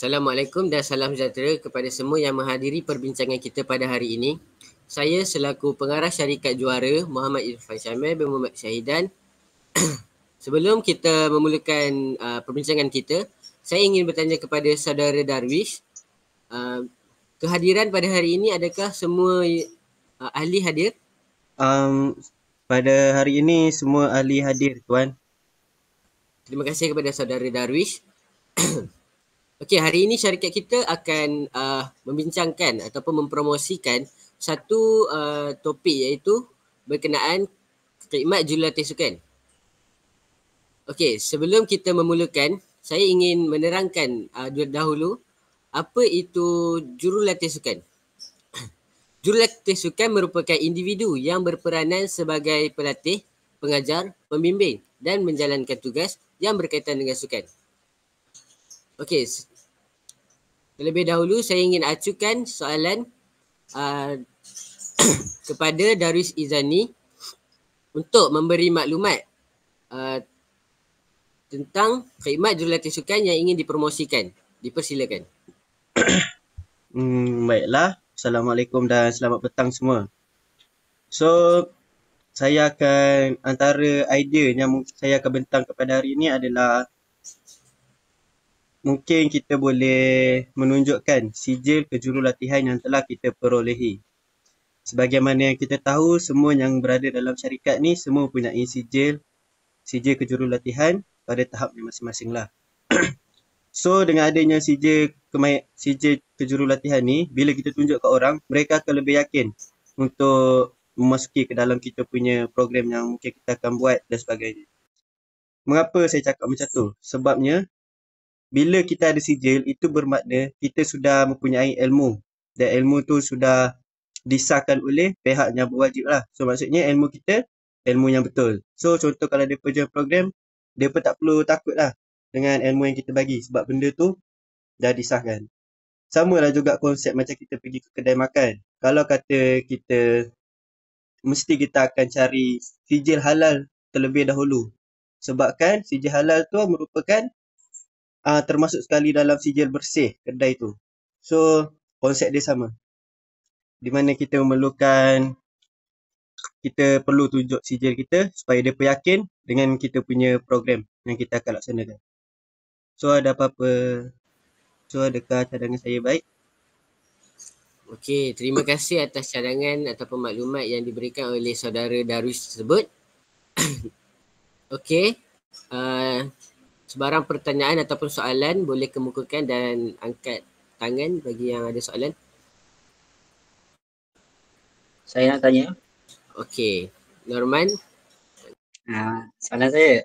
Assalamualaikum dan salam sejahtera kepada semua yang menghadiri perbincangan kita pada hari ini. Saya selaku pengarah syarikat juara Muhammad Irfan Syamil bin Muhammad Syahidan. Sebelum kita memulakan perbincangan kita, saya ingin bertanya kepada saudara Darwish, kehadiran pada hari ini adakah semua ahli hadir? Pada hari ini semua ahli hadir, Tuan. Terima kasih kepada saudara Darwish. Okey, hari ini syarikat kita akan membincangkan ataupun mempromosikan satu topik iaitu berkenaan khidmat jurulatih sukan. Okey, sebelum kita memulakan, saya ingin menerangkan dahulu apa itu jurulatih sukan. Jurulatih sukan merupakan individu yang berperanan sebagai pelatih, pengajar, pembimbing dan menjalankan tugas yang berkaitan dengan sukan. Okey, terlebih dahulu saya ingin acukan soalan kepada Darwish Izani untuk memberi maklumat tentang khidmat jurulatih sukan yang ingin dipromosikan. Dipersilakan. Baiklah. Assalamualaikum dan selamat petang semua. So, saya akan, antara idea yang saya akan bentang kepada hari ini adalah mungkin kita boleh menunjukkan sijil kejurulatihan yang telah kita perolehi. Sebagaimana yang kita tahu, semua yang berada dalam syarikat ni semua mempunyai sijil kejurulatihan pada tahapnya masing-masing lah. So, dengan adanya sijil kejurulatihan ni, bila kita tunjuk ke orang, mereka akan lebih yakin untuk memasuki ke dalam kita punya program yang mungkin kita akan buat dan sebagainya. Mengapa saya cakap macam tu? Sebabnya, bila kita ada sijil, itu bermakna kita sudah mempunyai ilmu. Dan ilmu tu sudah disahkan oleh pihak yang berwajib lah. So, maksudnya ilmu kita, ilmu yang betul. So, contoh kalau dia join program, dia pun tak perlu takut lah dengan ilmu yang kita bagi. Sebab benda tu dah disahkan. Sama lah juga konsep macam kita pergi ke kedai makan. Kalau kata kita, mesti kita akan cari sijil halal terlebih dahulu. Sebabkan sijil halal tu merupakan termasuk sekali dalam sijil bersih kedai tu. So, konsep dia sama. Di mana kita memerlukan, kita perlu tunjuk sijil kita supaya dia yakin dengan kita punya program yang kita akan laksanakan. So, ada apa-apa? So, adakah cadangan saya baik? Okey, terima kasih atas cadangan ataupun maklumat yang diberikan oleh saudara Darwish tersebut. Okey, sebarang pertanyaan ataupun soalan boleh kemukakan dan angkat tangan bagi yang ada soalan. Saya nak tanya. Okey, Norman. Soalan saya,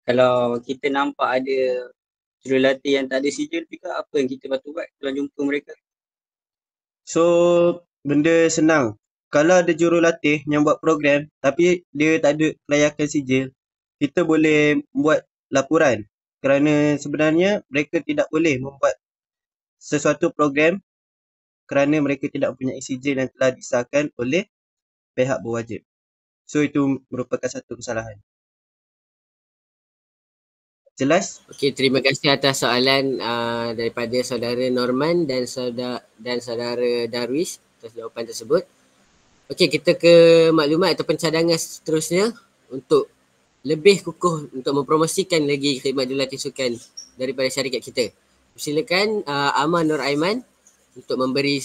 kalau kita nampak ada jurulatih yang tak ada sijil juga, apa yang kita patut buat kalau jumpa mereka? So, benda senang. Kalau ada jurulatih yang buat program tapi dia tak ada kelayakan sijil, kita boleh buat laporan. Kerana sebenarnya mereka tidak boleh membuat sesuatu program kerana mereka tidak mempunyai sijil yang telah disahkan oleh pihak berwajib. So, itu merupakan satu kesalahan. Jelas? Okey, terima kasih atas soalan daripada saudara Norman dan saudara Darwish atas jawapan tersebut. Okey, kita ke maklumat atau pencadangan seterusnya untuk lebih kukuh untuk mempromosikan lagi khidmat jurulatih sukan daripada syarikat kita. Silakan Aman Nur Aiman untuk memberi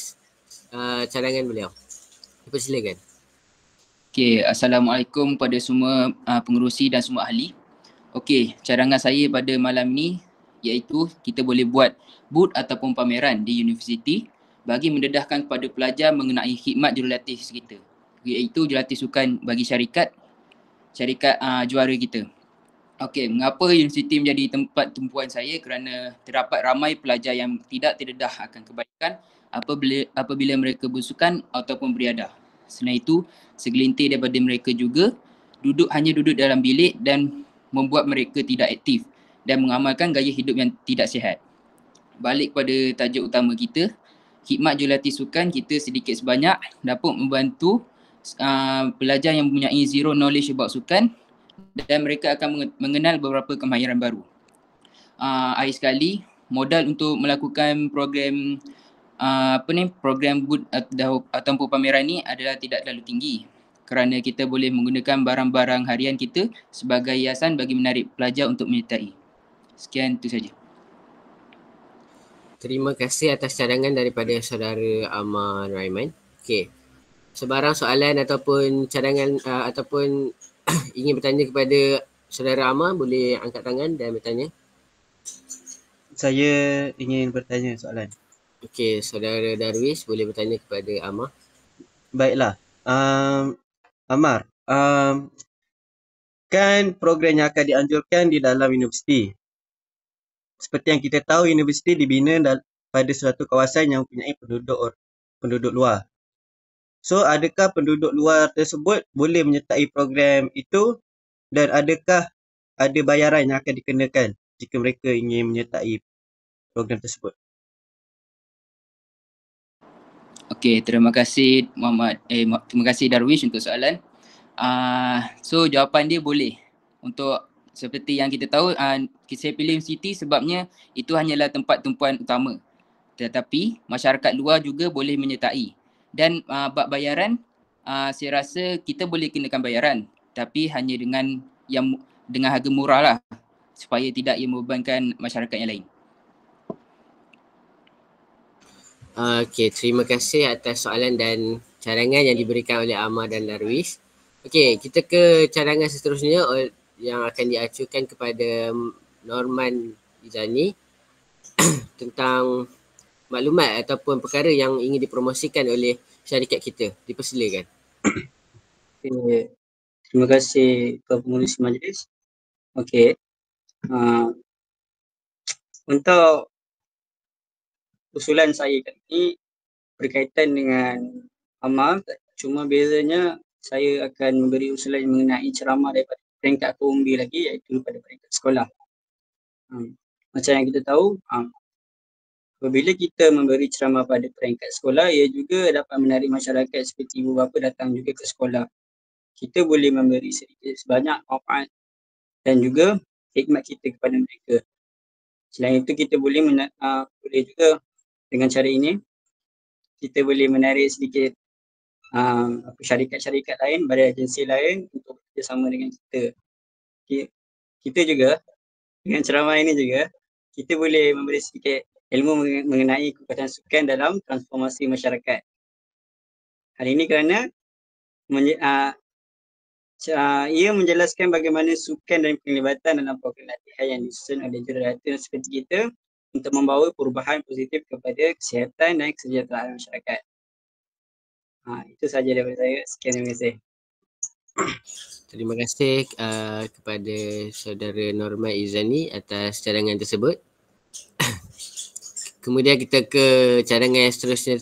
cadangan beliau. Dipersilakan. Okey, Assalamualaikum kepada semua pengerusi dan semua ahli. Okey, cadangan saya pada malam ni iaitu kita boleh buat booth ataupun pameran di universiti bagi mendedahkan kepada pelajar mengenai khidmat jurulatih kita, iaitu jurulatih sukan bagi syarikat juara kita. Okey, mengapa universiti menjadi tempat tumpuan saya? Kerana terdapat ramai pelajar yang tidak terdedah akan kebaikan apabila mereka bersukan ataupun beriadah. Selain itu, segelintir daripada mereka juga hanya duduk dalam bilik dan membuat mereka tidak aktif dan mengamalkan gaya hidup yang tidak sihat. Balik kepada tajuk utama kita, khidmat jurulatih sukan kita sedikit sebanyak dapat membantu pelajar yang mempunyai zero knowledge about sukan dan mereka akan mengenal beberapa kemahiran baru. Akhir sekali, modal untuk melakukan program program booth ataupun pameran ni adalah tidak terlalu tinggi kerana kita boleh menggunakan barang-barang harian kita sebagai hiasan bagi menarik pelajar untuk menyertai. Sekian itu saja. Terima kasih atas cadangan daripada saudara Amar Raiman. Okey. Sebarang soalan ataupun cadangan ataupun ingin bertanya kepada saudara Amar, boleh angkat tangan dan bertanya. Saya ingin bertanya soalan. Okey, saudara Darwish boleh bertanya kepada Amar. Baiklah. Amar, kan program yang akan dianjurkan di dalam universiti. Seperti yang kita tahu, universiti dibina pada suatu kawasan yang mempunyai penduduk luar. So, adakah penduduk luar tersebut boleh menyertai program itu dan adakah ada bayaran yang akan dikenakan jika mereka ingin menyertai program tersebut? Okey, terima kasih terima kasih Darwish untuk soalan. So jawapan dia boleh. Untuk seperti yang kita tahu, saya pilih universiti sebabnya itu hanyalah tempat tumpuan utama. Tetapi masyarakat luar juga boleh menyertai. Dan bab bayaran, saya rasa kita boleh kenakan bayaran, tapi hanya dengan harga murah lah, supaya tidak ia membebankan masyarakat yang lain. Okey, terima kasih atas soalan dan cadangan yang diberikan oleh Amar dan Darwish. Okey, kita ke cadangan seterusnya yang akan diacukan kepada Norman Izani tentang maklumat ataupun perkara yang ingin dipromosikan oleh syarikat kita. Dipersilakan. Okay. Terima kasih Ketua Pengurusi Majlis. Okey. Untuk usulan saya kali ini berkaitan dengan Amar, cuma bezanya saya akan memberi usulan mengenai ceramah daripada peringkat umbi lagi, iaitu pada peringkat sekolah. Macam yang kita tahu, apabila kita memberi ceramah pada peringkat sekolah, ia juga dapat menarik masyarakat seperti ibu bapa datang juga ke sekolah. Kita boleh memberi sedikit sebanyak manfaat dan juga hikmat kita kepada mereka. Selain itu, kita boleh juga dengan cara ini kita boleh menarik sedikit syarikat-syarikat lain, badan agensi lain untuk bekerjasama dengan kita. Kita juga dengan ceramah ini juga kita boleh memberi sedikit ilmu mengenai kekuatan sukan dalam transformasi masyarakat. Hal ini kerana ia menjelaskan bagaimana sukan dan penglibatan dalam program latihan yang disusun oleh jurulatih seperti kita untuk membawa perubahan positif kepada kesihatan dan kesejahteraan masyarakat. Itu sahaja daripada saya. Sekian, terima kasih. Terima kasih kepada saudara Norma Izani atas cadangan tersebut. Kemudian kita ke cadangan yang seterusnya,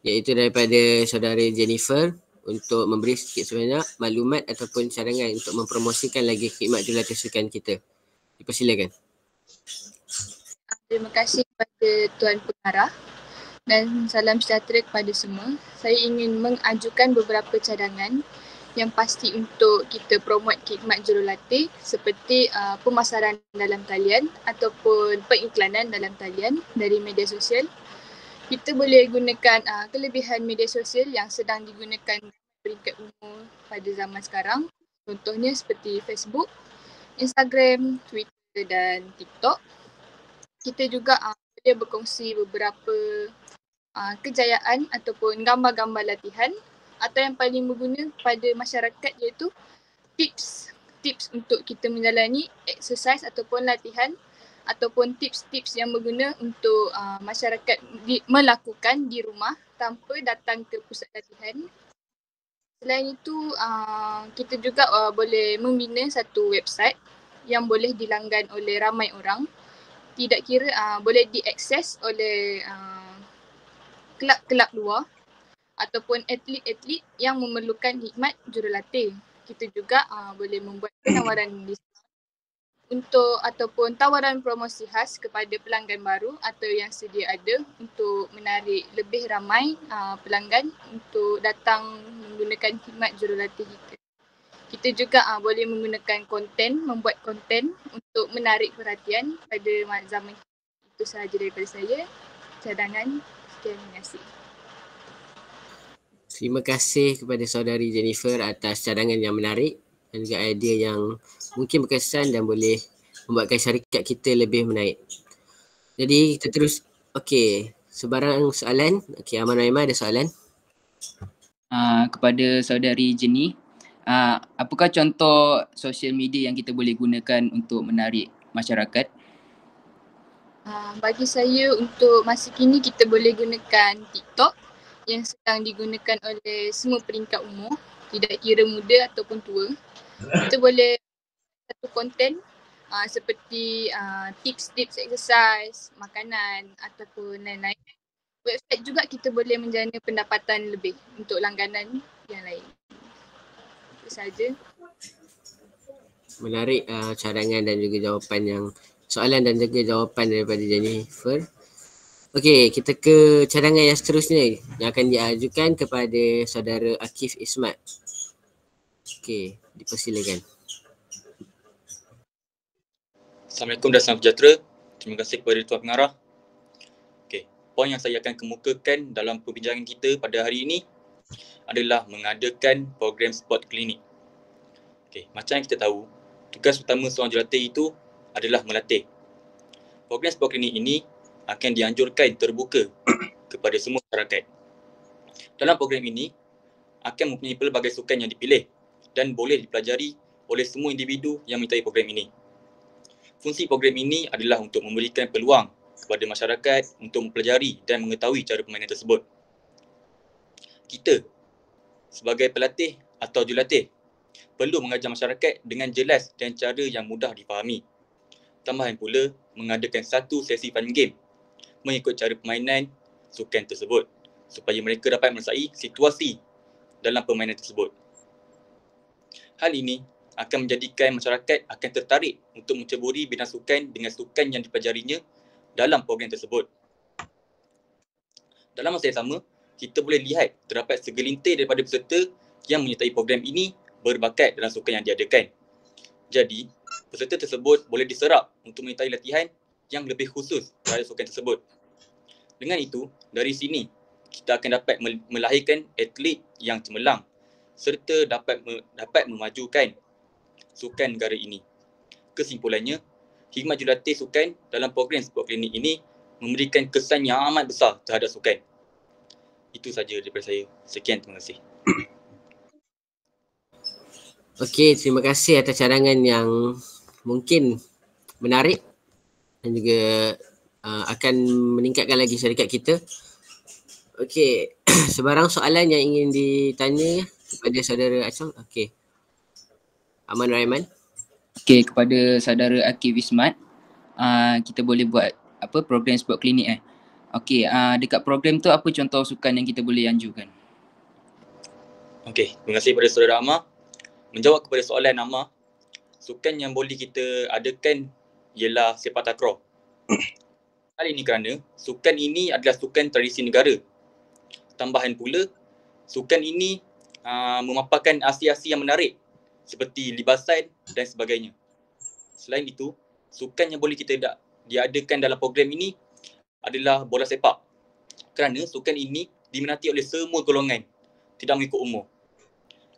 iaitu daripada saudara Jennifer untuk memberi sedikit sebanyak maklumat ataupun cadangan untuk mempromosikan lagi khidmat jurulatih sukan kita. Dipersilakan. Terima kasih kepada Tuan Pengarah dan salam sejahtera kepada semua. Saya ingin mengajukan beberapa cadangan yang pasti untuk kita promote khidmat jurulatih seperti pemasaran dalam talian ataupun pengiklanan dalam talian dari media sosial. Kita boleh gunakan kelebihan media sosial yang sedang digunakan peringkat umur pada zaman sekarang. Contohnya seperti Facebook, Instagram, Twitter dan TikTok. Kita juga boleh berkongsi beberapa kejayaan ataupun gambar-gambar latihan atau yang paling berguna pada masyarakat iaitu tips untuk kita menjalani exercise ataupun latihan ataupun tips-tips yang berguna untuk masyarakat melakukan di rumah tanpa datang ke pusat latihan. Selain itu, kita juga boleh membina satu website yang boleh dilanggan oleh ramai orang. Tidak kira boleh diakses oleh kelab-kelab luar ataupun atlet-atlet yang memerlukan khidmat jurulatih. Kita juga boleh membuat penawaran untuk ataupun tawaran promosi khas kepada pelanggan baru atau yang sedia ada untuk menarik lebih ramai pelanggan untuk datang menggunakan khidmat jurulatih kita. Kita juga boleh menggunakan membuat konten untuk menarik perhatian pada zaman itu. Itu sahaja daripada saya. Cadangan. Sekian, terima kasih. Terima kasih kepada saudari Jennifer atas cadangan yang menarik dan juga idea yang mungkin berkesan dan boleh membuatkan syarikat kita lebih menaik. Jadi kita terus, okey, sebarang soalan. Okey, Aman Rahimah ada soalan? Kepada saudari Jenny, apakah contoh social media yang kita boleh gunakan untuk menarik masyarakat? Bagi saya untuk masa kini kita boleh gunakan TikTok yang sedang digunakan oleh semua peringkat umur, tidak kira muda ataupun tua. Kita boleh satu konten seperti tips-tips exercise, makanan ataupun lain-lain. Website juga kita boleh menjana pendapatan lebih untuk langganan yang lain. Itu sahaja. Menarik cadangan dan juga jawapan yang soalan dan juga jawapan daripada Jennifer. Okey, kita ke cadangan yang seterusnya yang akan diajukan kepada saudara Akif Ismat. Okey, dipersilakan. Assalamualaikum dan salam sejahtera. Terima kasih kepada Tuan Pengarah. Okey, poin yang saya akan kemukakan dalam perbincangan kita pada hari ini adalah mengadakan program sport klinik. Okey, macam yang kita tahu, tugas utama seorang jurulatih itu adalah melatih. Program sport klinik ini akan dianjurkan terbuka kepada semua masyarakat. Dalam program ini akan mempunyai pelbagai sukan yang dipilih dan boleh dipelajari oleh semua individu yang menyertai program ini. Fungsi program ini adalah untuk memberikan peluang kepada masyarakat untuk mempelajari dan mengetahui cara permainan tersebut. Kita sebagai pelatih atau jurulatih perlu mengajar masyarakat dengan jelas dan cara yang mudah difahami. Tambahan pula mengadakan satu sesi fun game mengikut cara permainan sukan tersebut supaya mereka dapat merasai situasi dalam permainan tersebut. Hal ini akan menjadikan masyarakat akan tertarik untuk menceburi bidang sukan dengan sukan yang dipelajarinya dalam program tersebut. Dalam masa yang sama, kita boleh lihat terdapat segelintir daripada peserta yang menyertai program ini berbakat dalam sukan yang diadakan. Jadi, peserta tersebut boleh diserap untuk menyertai latihan yang lebih khusus terhadap sukan tersebut. Dengan itu, dari sini kita akan dapat melahirkan atlet yang cemerlang serta dapat memajukan sukan negara ini. Kesimpulannya, khidmat jurulatih sukan dalam program sport klinik ini memberikan kesan yang amat besar terhadap sukan. Itu saja daripada saya. Sekian, terima kasih. Okey, terima kasih atas cadangan yang mungkin menarik dan juga akan meningkatkan lagi syarikat kita. Okey, sebarang soalan yang ingin ditanya kepada saudara Acong. Okey. Aman Rahman. Okey, kepada saudara Akif Ismat, kita boleh buat program sport klinik Okey, dekat program tu apa contoh sukan yang kita boleh anjurkan? Okey, terima kasih kepada saudara Amar. Menjawab kepada soalan Amar, sukan yang boleh kita adakan ialah sepak takraw. Hal ini kerana sukan ini adalah sukan tradisi negara. Tambahan pula, sukan ini memaparkan aksi-aksi yang menarik seperti libasan dan sebagainya. Selain itu, sukan yang boleh kita diadakan dalam program ini adalah bola sepak. Kerana sukan ini diminati oleh semua golongan, tidak mengikut umur.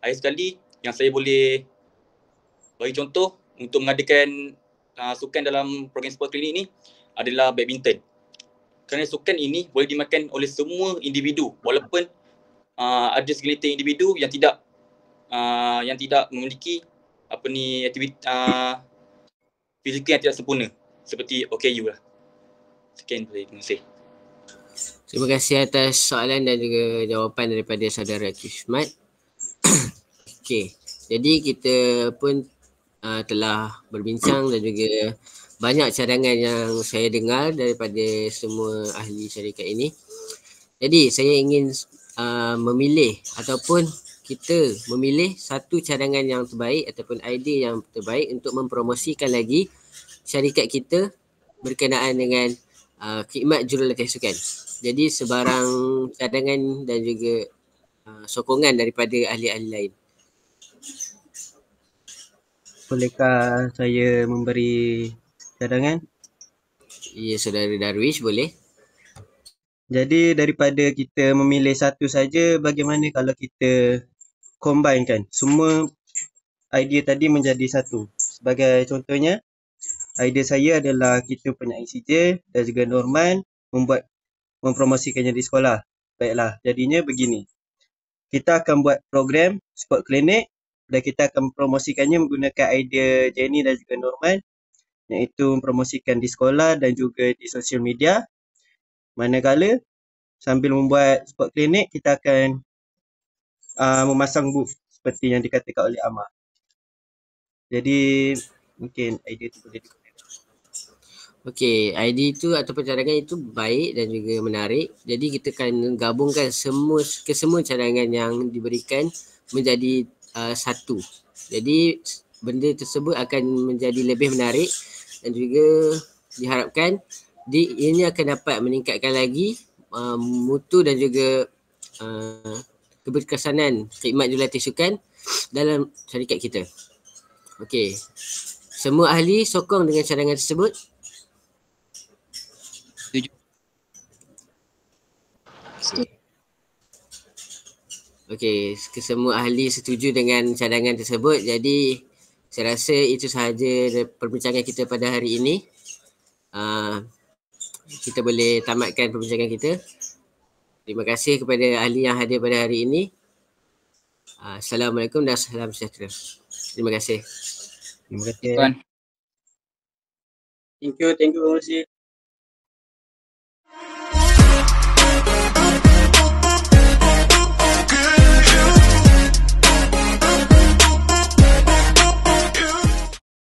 Akhir sekali, yang saya boleh bagi contoh untuk mengadakan sukan dalam program sport klinik ini adalah badminton. Kerana sukan ini boleh dimainkan oleh semua individu walaupun ada segelintir individu yang tidak memiliki aktiviti fizikal yang tidak sempurna seperti OKU lah. Sekian, terima kasih. Terima kasih atas soalan dan juga jawapan daripada saudara Akif Ismat. Okey, jadi kita pun telah berbincang dan juga banyak cadangan yang saya dengar daripada semua ahli syarikat ini. Jadi saya ingin memilih ataupun kita memilih satu cadangan yang terbaik ataupun idea yang terbaik untuk mempromosikan lagi syarikat kita berkenaan dengan khidmat jurulatih sukan. Jadi sebarang cadangan dan juga sokongan daripada ahli-ahli lain. Bolehkah saya memberi cadangan? Ya, Saudara Darwish boleh. Jadi daripada kita memilih satu saja, bagaimana kalau kita combine kan semua idea tadi menjadi satu. Sebagai contohnya, idea saya adalah kita punya ICJ dan juga Norman mempromosikannya di sekolah. Baiklah, jadinya begini. Kita akan buat program sport clinic dan kita akan mempromosikannya menggunakan idea Jenny dan juga Norman, iaitu mempromosikan di sekolah dan juga di sosial media. Manakala sambil membuat sport clinic, kita akan memasang booth seperti yang dikatakan oleh Amar. Jadi mungkin idea itu boleh digunakan. Okey, idea itu ataupun cadangan itu baik dan juga menarik. Jadi kita akan gabungkan kesemua cadangan yang diberikan menjadi satu. Jadi benda tersebut akan menjadi lebih menarik dan juga diharapkan ini akan dapat meningkatkan lagi mutu dan juga keberkesanan khidmat jurulatih sukan dalam syarikat kita. Okey. Semua ahli sokong dengan cadangan tersebut. Okey, kesemua ahli setuju dengan cadangan tersebut. Jadi saya rasa itu sahaja perbincangan kita pada hari ini. Kita boleh tamatkan perbincangan kita. Terima kasih kepada ahli yang hadir pada hari ini. Assalamualaikum dan salam sejahtera. Terima kasih. Terima kasih. Tuan. Thank you pengurusi.